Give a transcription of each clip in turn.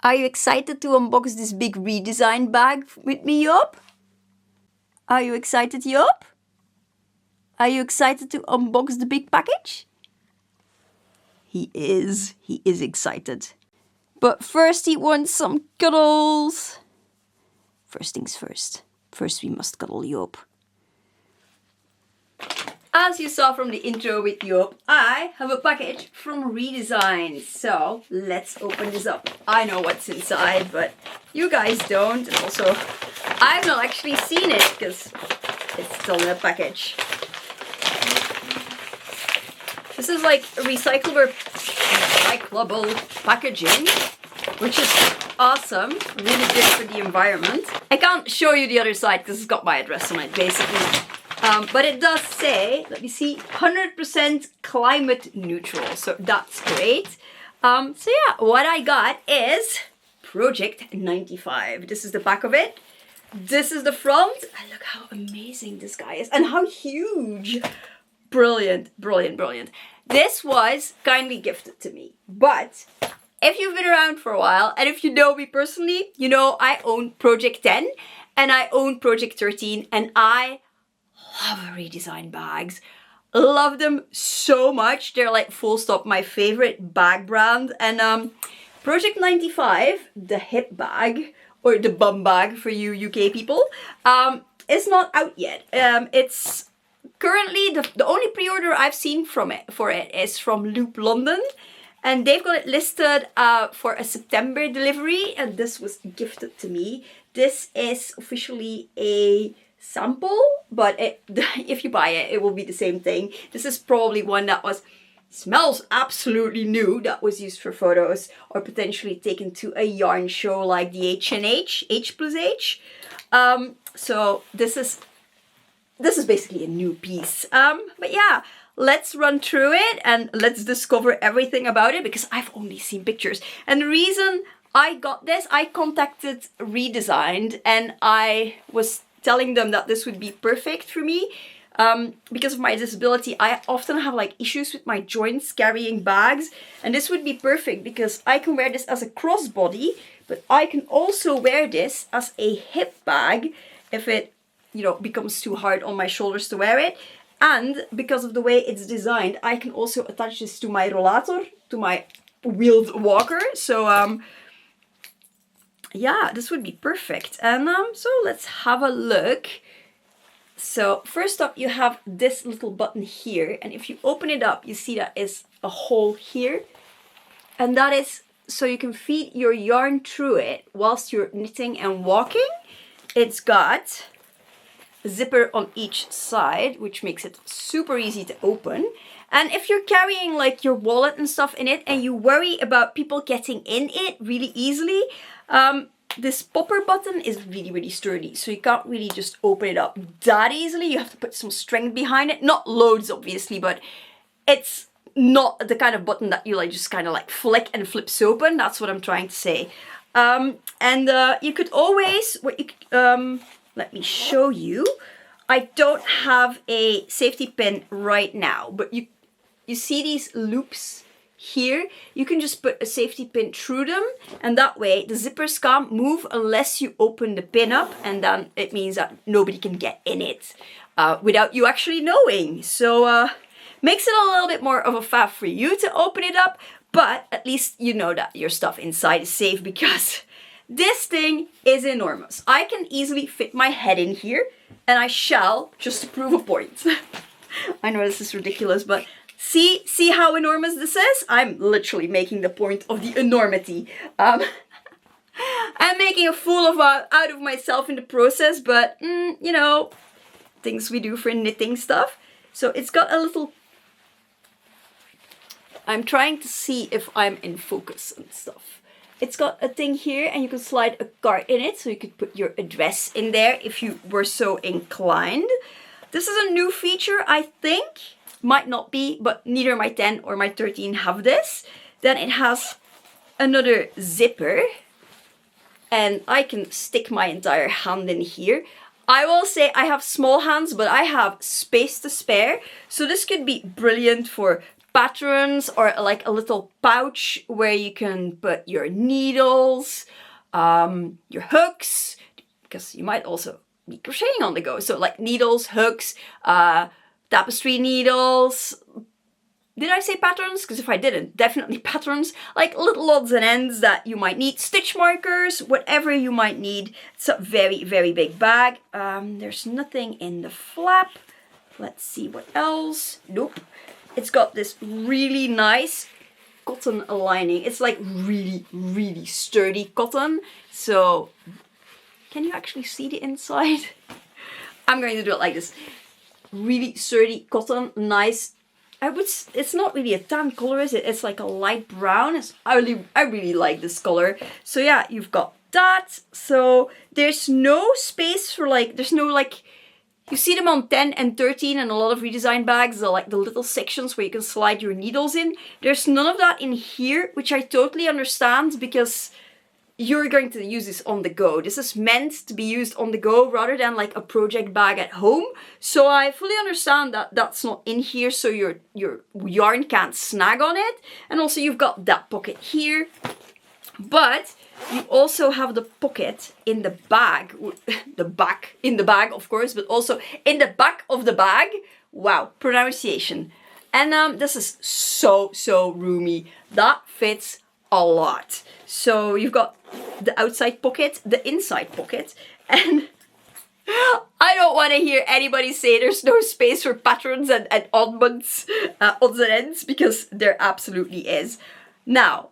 Are you excited to unbox this big redesign bag with me, Joop? Are you excited, Joop? Are you excited to unbox the big package? He is excited. But first he wants some cuddles. First things first. First we must cuddle Joop. As you saw from the intro with Joop, I have a package from Redesign. So let's open this up. I know what's inside, but you guys don't. And also, I've not actually seen it because it's still in a package. This is like recyclable packaging, which is awesome, really good for the environment. I can't show you the other side because it's got my address on it, basically. But it does say, let me see, 100% climate neutral, so that's great. So yeah, what I got is Project 95. This is the back of it. This is the front. And look how amazing this guy is and how huge. Brilliant, brilliant, brilliant. This was kindly gifted to me, but if you've been around for a while and if you know me personally, you know I own Project 10 and I own Project 13 and I love Redesign bags. Love them so much. They're like full stop my favorite bag brand. And Project 95, the hip bag or the bum bag for you UK people, is not out yet. It's currently the only pre-order I've seen for it is from Loop London. And they've got it listed for a September delivery. And this was gifted to me. This is officially a sample, but if you buy it, it will be the same thing. This is probably one that smells absolutely new, that was used for photos or potentially taken to a yarn show like the H+H. So this is basically a new piece. But yeah, let's run through it and let's discover everything about it because I've only seen pictures. And the reason I got this, I contacted Redesigned and I was telling them that this would be perfect for me. Because of my disability, I often have like issues with my joints carrying bags. And this would be perfect because I can wear this as a crossbody, but I can also wear this as a hip bag if it, you know, becomes too hard on my shoulders to wear it. And because of the way it's designed, I can also attach this to my rollator, to my wheeled walker. So, yeah, this would be perfect. And so let's have a look. So first up, you have this little button here. And if you open it up, you see that is a hole here. And that is so you can feed your yarn through it whilst you're knitting and walking. It's got a zipper on each side, which makes it super easy to open. And if you're carrying like your wallet and stuff in it and you worry about people getting in it really easily, this popper button is really, really sturdy. So you can't really just open it up that easily. You have to put some strength behind it. Not loads, obviously, but it's not the kind of button that you like just kind of like flick and flips open. That's what I'm trying to say. You could always, let me show you. I don't have a safety pin right now, but you see these loops here? You can just put a safety pin through them, and that way the zippers can't move unless you open the pin up, and then it means that nobody can get in it without you actually knowing. So makes it a little bit more of a faff for you to open it up, but at least you know that your stuff inside is safe because this thing is enormous. I can easily fit my head in here, and I shall, just to prove a point. I know this is ridiculous, but see how enormous this is? I'm literally making the point of the enormity. I'm making a fool out of myself in the process, but you know, things we do for knitting stuff. So it's got a little... I'm trying to see if I'm in focus and stuff. It's got a thing here and you can slide a card in it, so you could put your address in there if you were so inclined. This is a new feature, I think. Might not be, but neither my 10 or my 13 have this. Then it has another zipper. And I can stick my entire hand in here. I will say I have small hands, but I have space to spare. So this could be brilliant for patterns or like a little pouch where you can put your needles, your hooks, because you might also be crocheting on the go. So like needles, hooks, tapestry needles. Did I say patterns? Because if I didn't, definitely patterns. Like little odds and ends that you might need. Stitch markers, whatever you might need. It's a very, very big bag. There's nothing in the flap. Let's see what else. Nope. It's got this really nice cotton lining. It's like really, really sturdy cotton. So, can you actually see the inside? I'm going to do it like this. Really sturdy cotton, nice. It's not really a tan color, is it? It's like a light brown. I really like this color. So yeah, you've got that. So there's no space for like, there's no like, you see them on 10 and 13 and a lot of redesign bags, they're like the little sections where you can slide your needles in. There's none of that in here, which I totally understand because you're going to use this on the go. This is meant to be used on the go rather than like a project bag at home. So I fully understand that that's not in here, so your yarn can't snag on it. And also you've got that pocket here. But you also have the pocket in the bag, in the bag of course, but also in the back of the bag. Wow, pronunciation. And this is so roomy. That fits a lot. So you've got the outside pocket, the inside pocket, and I don't want to hear anybody say there's no space for patterns and odds and ends, because there absolutely is. Now,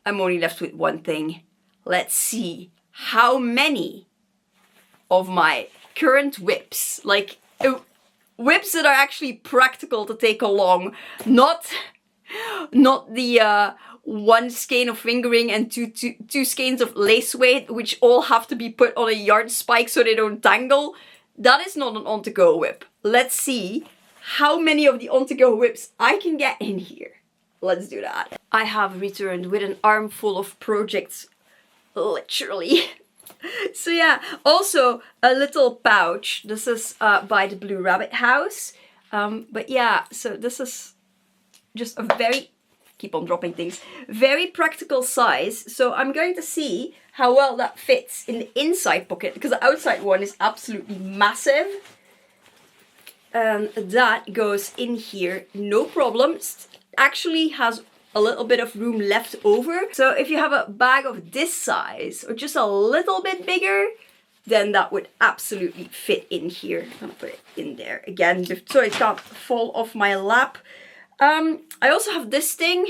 I'm only left with one thing. Let's see how many of my current whips, like whips that are actually practical to take along, not the one skein of fingering and two skeins of lace weight, which all have to be put on a yarn spike so they don't tangle. That is not an on-to-go whip. Let's see how many of the on-to-go whips I can get in here. Let's do that. I have returned with an armful of projects, literally. So yeah, also a little pouch. This is by the Blue Rabbit House. But yeah, so this is just a very, keep on dropping things, very practical size. So I'm going to see how well that fits in the inside pocket, because the outside one is absolutely massive. And that goes in here, no problem. Actually has a little bit of room left over. So if you have a bag of this size or just a little bit bigger, then that would absolutely fit in here. I'm gonna put it in there again so it can't fall off my lap. I also have this thing.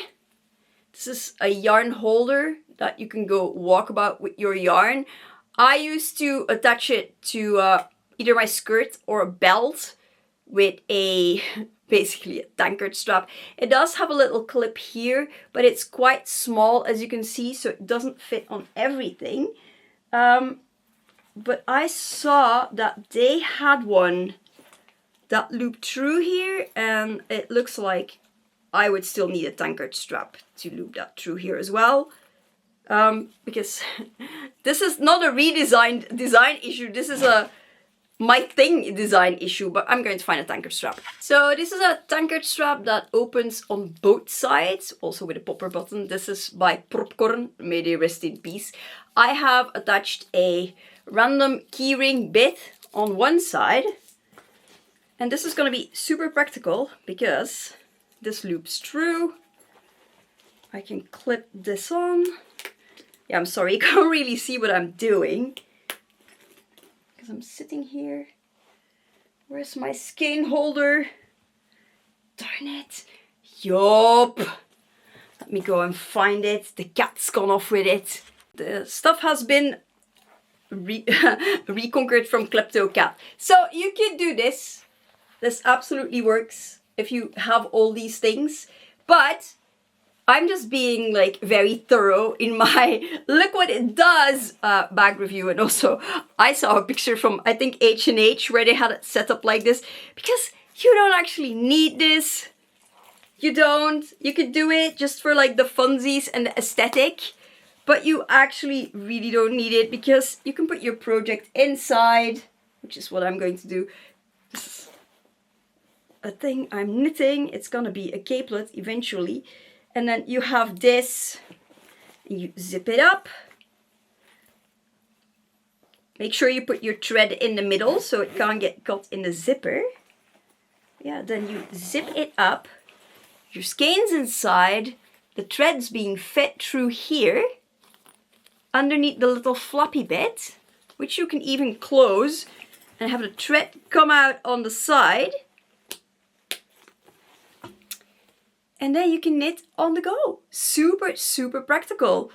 This is a yarn holder that you can go walk about with your yarn. I used to attach it to either my skirt or a belt with basically a tankard strap. It does have a little clip here, but it's quite small, as you can see, so it doesn't fit on everything. But I saw that they had one that looped through here, and it looks like I would still need a tankard strap to loop that through here as well. Because this is not a redesigned design issue, this is a my thing design issue, but I'm going to find a tankard strap. So this is a tankard strap that opens on both sides, also with a popper button. This is by Popcorn, may they rest in peace. I have attached a random keyring bit on one side, and this is going to be super practical because this loops through. I can clip this on. Yeah, I'm sorry, you can't really see what I'm doing, I'm sitting here. Where's my skein holder? Darn it. Yup. Let me go and find it. The cat's gone off with it. The stuff has been reconquered from Klepto Cat. So you can do this. This absolutely works if you have all these things. But I'm just being like very thorough in my look what it does bag review. And also I saw a picture from I think H&H where they had it set up like this, because you don't actually need this. You don't. You could do it just for like the funsies and the aesthetic, but you actually really don't need it because you can put your project inside, which is what I'm going to do. a thing I'm knitting. It's gonna be a capelet eventually. And then you have this, and you zip it up. Make sure you put your thread in the middle so it can't get caught in the zipper. Yeah, then you zip it up. Your skein's inside. The thread's being fed through here, underneath the little floppy bit, which you can even close and have the thread come out on the side. And then you can knit on the go. Super, super practical.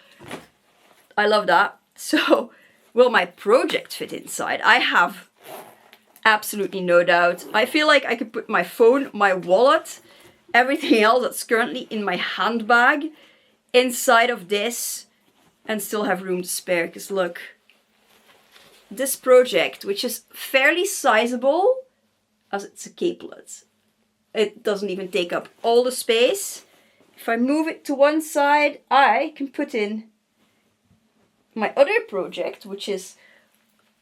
I love that. So, will my project fit inside? I have absolutely no doubt. I feel like I could put my phone, my wallet, everything else that's currently in my handbag inside of this and still have room to spare. Because look, this project, which is fairly sizable, as it's a capelet, it doesn't even take up all the space. If I move it to one side, I can put in my other project, which is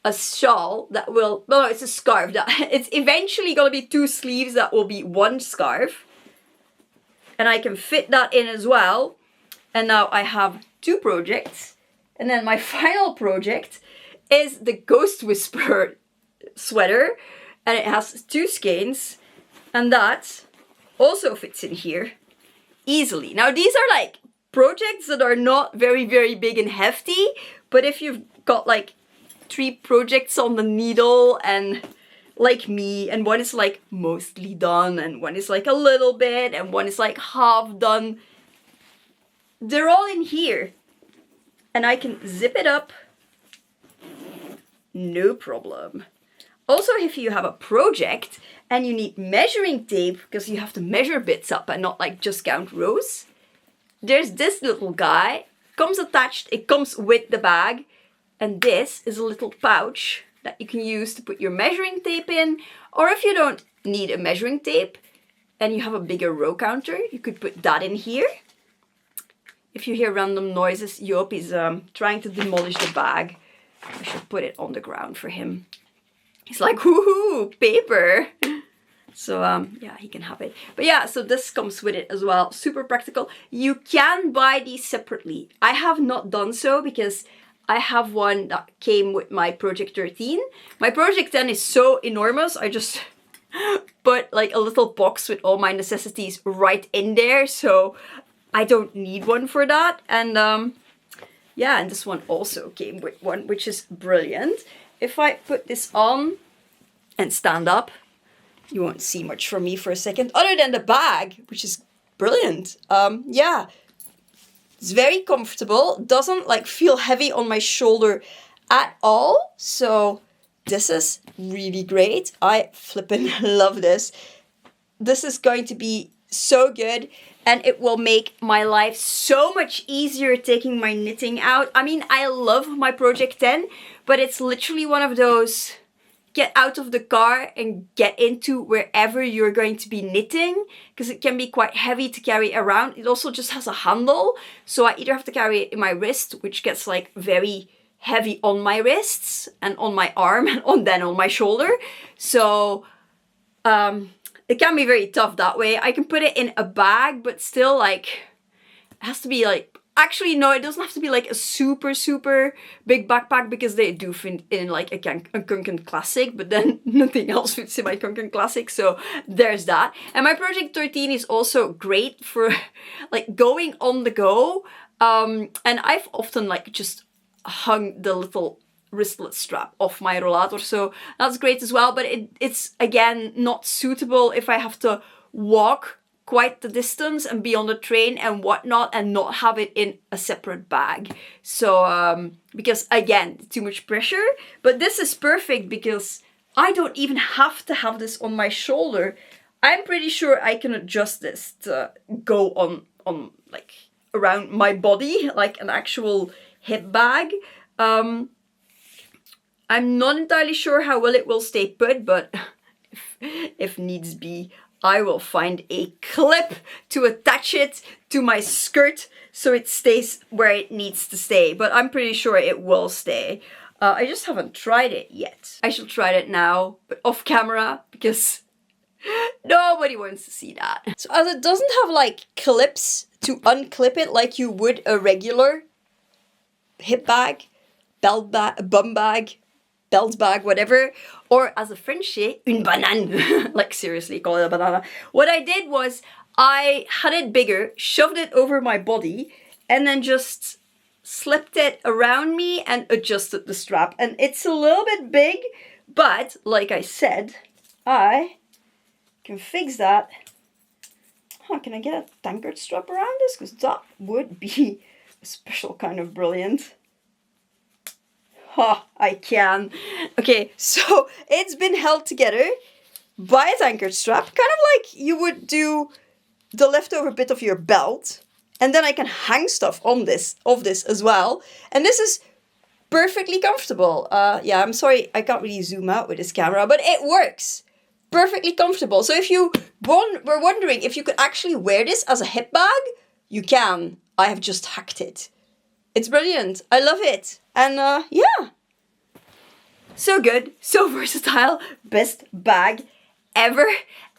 a shawl that will, no, it's a scarf. That it's eventually going to be 2 sleeves that will be 1 scarf. And I can fit that in as well. And now I have 2 projects. And then my final project is the Ghost Whisperer sweater. And it has 2 skeins. And that also fits in here easily. Now these are like projects that are not very, very big and hefty. But if you've got like 3 projects on the needle and like me, and one is like mostly done and one is like a little bit and one is like half done, they're all in here. And I can zip it up, no problem. Also, if you have a project and you need measuring tape because you have to measure bits up and not like just count rows, there's this little guy, comes attached, it comes with the bag, and this is a little pouch that you can use to put your measuring tape in, or if you don't need a measuring tape and you have a bigger row counter, you could put that in here. If you hear random noises, Joop is trying to demolish the bag. I should put it on the ground for him. He's like, woohoo, paper. So yeah, he can have it. But yeah, so this comes with it as well. Super practical. You can buy these separately. I have not done so because I have one that came with my Project 13. My Project 10 is so enormous. I just put like a little box with all my necessities right in there. So I don't need one for that. And yeah, and this one also came with one, which is brilliant. If I put this on and stand up, you won't see much from me for a second, other than the bag, which is brilliant. Yeah, it's very comfortable. Doesn't like feel heavy on my shoulder at all. So this is really great. I flippin' love this. This is going to be so good. And it will make my life so much easier taking my knitting out. I mean, I love my Project 10, but it's literally one of those get out of the car and get into wherever you're going to be knitting, because it can be quite heavy to carry around. It also just has a handle, so I either have to carry it in my wrist, which gets like very heavy on my wrists and on my arm and then on my shoulder. So it can be very tough that way. I can put it in a bag, but still like it has to be like, actually, no, it doesn't have to be like a super, super big backpack, because they do fit in like a Kunken Classic, but then nothing else fits in my Kunken Classic, so there's that. And my Project 13 is also great for like going on the go. And I've often like just hung the little wristlet strap off my rollator, so that's great as well. But it's again not suitable if I have to walk quite the distance and be on the train and whatnot and not have it in a separate bag. So because again, too much pressure. But this is perfect because I don't even have to have this on my shoulder. I'm pretty sure I can adjust this to go on like around my body, like an actual hip bag. I'm not entirely sure how well it will stay put, but if needs be, I will find a clip to attach it to my skirt so it stays where it needs to stay. But I'm pretty sure it will stay. I just haven't tried it yet. I shall try it now, but off camera, because Nobody wants to see that. So as it doesn't have like clips to unclip it like you would a regular hip bag, belt bag, bum bag, belt bag, whatever, or as a French say, une banane. Like seriously, call it a banana. What I did was I had it bigger, shoved it over my body, and then just slipped it around me and adjusted the strap. And it's a little bit big, but like I said, I can fix that. Huh, can I get a tankard strap around this? Because that would be a special kind of brilliant. Ha, I can. Okay, so it's been held together by a tankard strap, kind of like you would do the leftover bit of your belt. And then I can hang stuff on this, as well. And this is perfectly comfortable. Yeah, I'm sorry, I can't really zoom out with this camera, but it works. Perfectly comfortable. So if you were wondering if you could actually wear this as a hip bag, you can. I have just hacked it. It's brilliant. I love it. And yeah. So good, so versatile, best bag ever.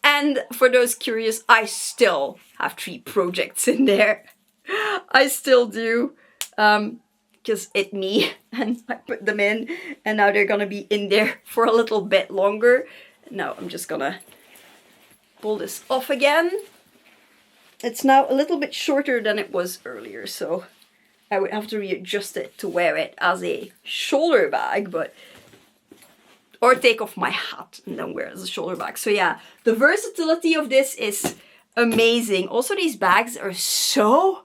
And for those curious, I still have 3 projects in there. I still do. Because it's me and I put them in and now they're gonna be in there for a little bit longer. Now I'm just gonna pull this off again. It's now a little bit shorter than it was earlier, so I would have to readjust it to wear it as a shoulder bag, but or take off my hat and then wear it as a shoulder bag. So yeah, the versatility of this is amazing. Also, these bags are so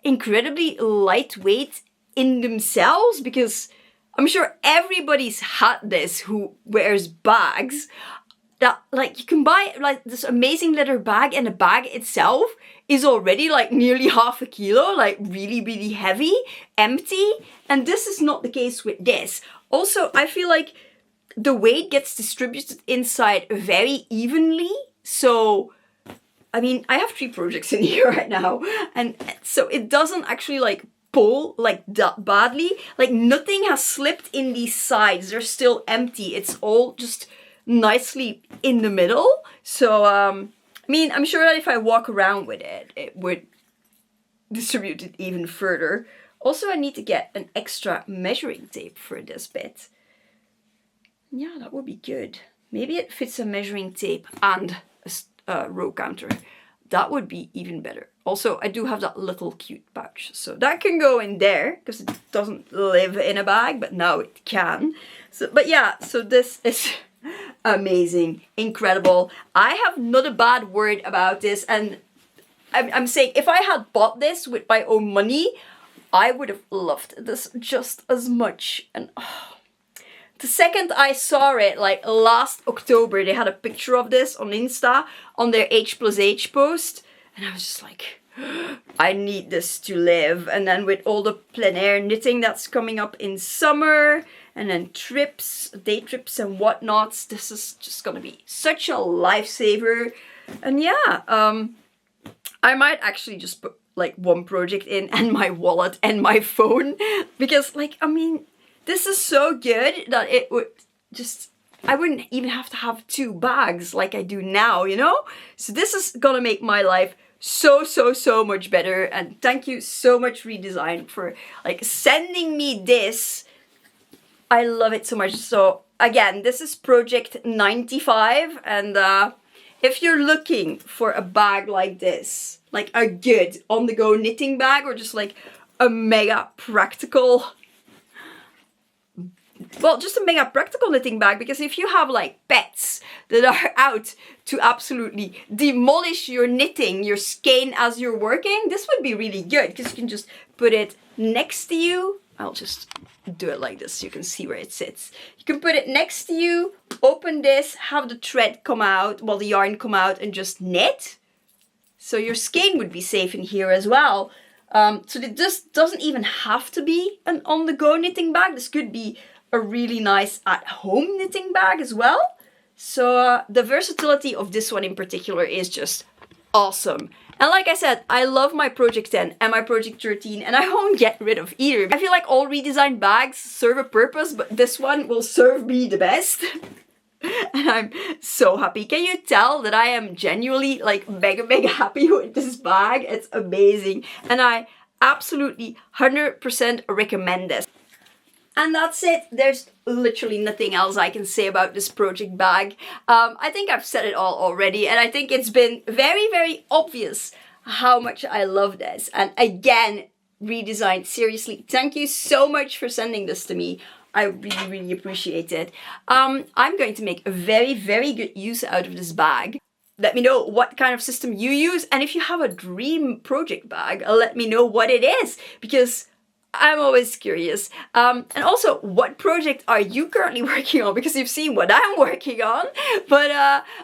incredibly lightweight in themselves, because I'm sure everybody's had this who wears bags. That like you can buy like this amazing leather bag and the bag itself is already like nearly half a kilo, like really, really heavy, empty. And this is not the case with this. Also, I feel like the weight gets distributed inside very evenly. So, I mean, I have 3 projects in here right now. And so it doesn't actually like pull like that badly. Like nothing has slipped in these sides. They're still empty. It's all just nicely in the middle. So, I mean, I'm sure that if I walk around with it, it would distribute it even further. Also, I need to get an extra measuring tape for this bit. Yeah, that would be good. Maybe it fits a measuring tape and a row counter. That would be even better. Also, I do have that little cute pouch. So that can go in there because it doesn't live in a bag, but now it can. So, but yeah, so this is amazing, incredible. I have not a bad word about this. And I'm saying if I had bought this with my own money, I would have loved this just as much. And oh, the second I saw it, like last October, they had a picture of this on Insta on their H+H post. And I was just like, I need this to live. And then with all the plein air knitting that's coming up in summer, and then trips, day trips and whatnots, this is just gonna be such a lifesaver. And yeah, I might actually just put like 1 project in and my wallet and my phone. Because like, I mean, this is so good that it would just, I wouldn't even have to have 2 bags like I do now, you know? So this is gonna make my life so much better. And thank you so much, Redesign, for like sending me this. I love it so much. So again, this is project 95. And if you're looking for a bag like this, like a good on-the-go knitting bag, or just like a mega practical, well, just a mega practical knitting bag, because if you have like pets that are out to absolutely demolish your knitting, your skein as you're working, this would be really good because you can just put it next to you. I'll just do it like this so you can see where it sits. You can put it next to you, open this, have the thread come out, well, the yarn come out, and just knit. So your skein would be safe in here as well. So this doesn't even have to be an on-the-go knitting bag. This could be a really nice at-home knitting bag as well. So the versatility of this one in particular is just awesome. And like I said, I love my Project 10 and my Project 13, and I won't get rid of either. I feel like all redesigned bags serve a purpose, but this one will serve me the best. And I'm so happy. Can you tell that I am genuinely like mega happy with this bag? It's amazing. And I absolutely 100% recommend this. And that's it. There's literally nothing else I can say about this project bag. I think I've said it all already, and I think it's been very obvious how much I love this. And again, redesigned. Seriously, thank you so much for sending this to me. I really appreciate it. I'm going to make a very good use out of this bag. Let me know what kind of system you use, and if you have a dream project bag, let me know what it is, because I'm always curious. And also, what project are you currently working on? Because you've seen what I'm working on. But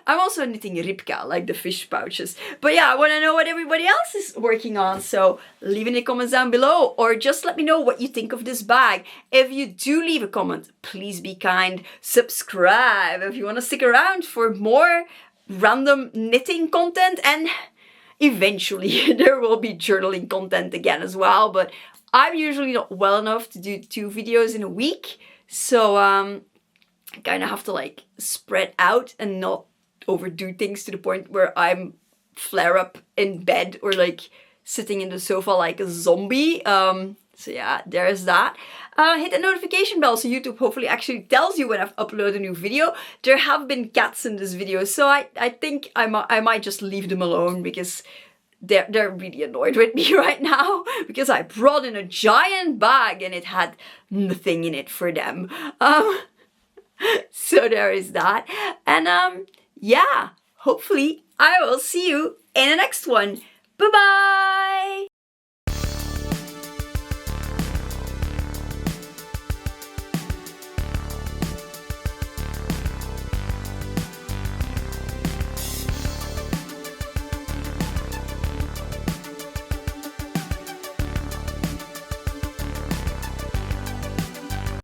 I'm also knitting ribka, like the fish pouches. But yeah, I want to know what everybody else is working on. So leave in the comments down below, or just let me know what you think of this bag. If you do leave a comment, please be kind. Subscribe if you want to stick around for more random knitting content. And eventually there will be journaling content again as well. But I'm usually not well enough to do 2 videos in a week, so I kind of have to like spread out and not overdo things to the point where I'm flare up in bed or like sitting in the sofa like a zombie. So yeah, there's that. Hit the notification bell so YouTube hopefully actually tells you when I've uploaded a new video. There have been cats in this video, so I think I might just leave them alone, because they're really annoyed with me right now, because I brought in a giant bag and it had nothing in it for them. So there is that. And yeah, hopefully I will see you in the next one. Bye bye!